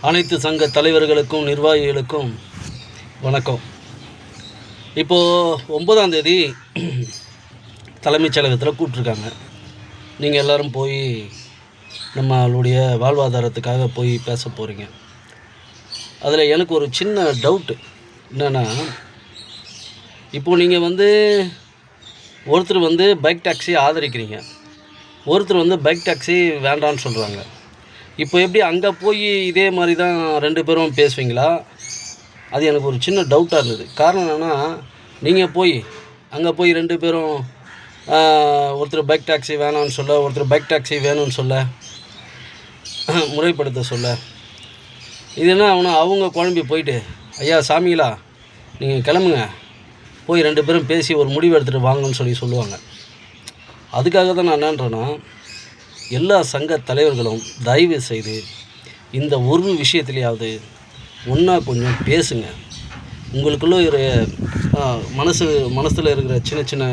அனைத்து சங்க தலைவர்களுக்கும் நிர்வாகிகளுக்கும் வணக்கம். இப்போது 9ஆம் தேதி தலைமைச் செயலகத்தில் கூப்பிட்ருக்காங்க. நீங்கள் எல்லோரும் போய் நம்மளுடைய வாழ்வாதாரத்துக்காக போய் பேச போகிறீங்க. அதில் எனக்கு ஒரு சின்ன டவுட்டு என்னென்னா, இப்போது நீங்கள் ஒருத்தர் பைக் டாக்ஸி ஆதரிக்கிறீங்க, ஒருத்தர் பைக் டாக்ஸி வேண்டான்னு சொல்கிறாங்க. இப்போ எப்படி அங்கே போய் இதே மாதிரி தான் 2 பேரும் பேசுவீங்களா? அது எனக்கு ஒரு சின்ன டவுட்டாக இருந்தது. காரணம் என்னென்னா, நீங்கள் அங்கே போய் 2 பேரும் ஒருத்தர் பைக் டாக்ஸி வேணான்னு சொல்ல, ஒருத்தர் பைக் டாக்ஸி வேணும்னு சொல்ல, முறைப்படுத்த சொல்ல, இது என்ன ஆகணும்? அவங்க குழம்பி போயிட்டு, ஐயா சாமிங்களா நீங்கள் கிளம்புங்க, போய் 2 பேரும் பேசி ஒரு முடிவு எடுத்துகிட்டு வாங்கன்னு சொல்லுவாங்க. அதுக்காக தான் நான் என்னன்றேன்னா, எல்லா சங்க தலைவர்களும் தயவு செய்து இந்த ஒரு விஷயத்துலையாவது ஒன்றா கொஞ்சம் பேசுங்க. உங்களுக்குள்ளே மனசில் இருக்கிற சின்ன சின்ன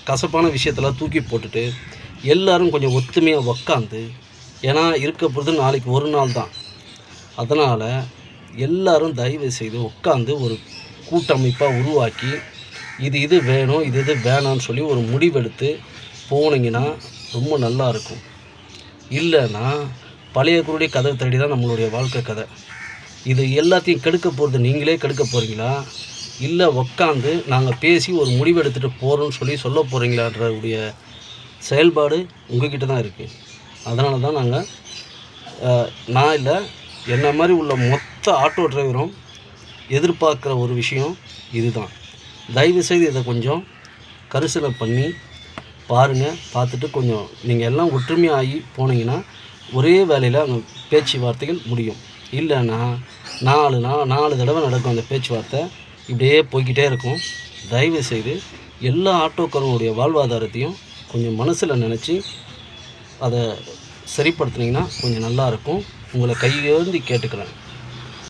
கசப்பான விஷயத்தெல்லாம் தூக்கி போட்டுட்டு எல்லோரும் கொஞ்சம் ஒத்துமையாக உக்காந்து, ஏன்னா இருக்க போகிறது நாளைக்கு ஒரு நாள் தான். அதனால் எல்லோரும் தயவு செய்து உட்காந்து ஒரு கூட்டமைப்பாக உருவாக்கி இது வேணும் இது வேணான்னு சொல்லி ஒரு முடிவெடுத்து போனீங்கன்னா ரொம்ப நல்லாயிருக்கும். இல்லைன்னா பழைய குருடைய கதவை தேடி தான் நம்மளுடைய வாழ்க்கை கதை. இது எல்லாத்தையும் கெடுக்க போகிறது நீங்களே கெடுக்க போகிறீங்களா, இல்லை உக்காந்து நாங்கள் பேசி ஒரு முடிவு எடுத்துகிட்டு போகிறோன்னு சொல்ல போகிறீங்களான்றவுடைய செயல்பாடு உங்கள்கிட்ட தான் இருக்குது. அதனால தான் நான் இல்லை, என்ன மாதிரி உள்ள மொத்த ஆட்டோ டிரைவரும் எதிர்பார்க்குற ஒரு விஷயம் இதுதான். தயவுசெய்து இதை கொஞ்சம் கரிசனை பண்ணி பாருங்கள். பார்த்துட்டு கொஞ்சம் நீங்கள் எல்லாம் ஒற்றுமையாகி போனீங்கன்னா ஒரே வேலையில் அந்த பேச்சுவார்த்தைகள் முடியும். இல்லைன்னா 4 தடவை நடக்கும் அந்த பேச்சுவார்த்தை, இப்படியே போய்கிட்டே இருக்கும். தயவுசெய்து எல்லா ஆட்டோக்காரங்களுடைய வாழ்வாதாரத்தையும் கொஞ்சம் மனசில் நினச்சி அதை சரிப்படுத்துனீங்கன்னா கொஞ்சம் நல்லாயிருக்கும். உங்களை கையேந்தி கேட்டுக்கிறேன்.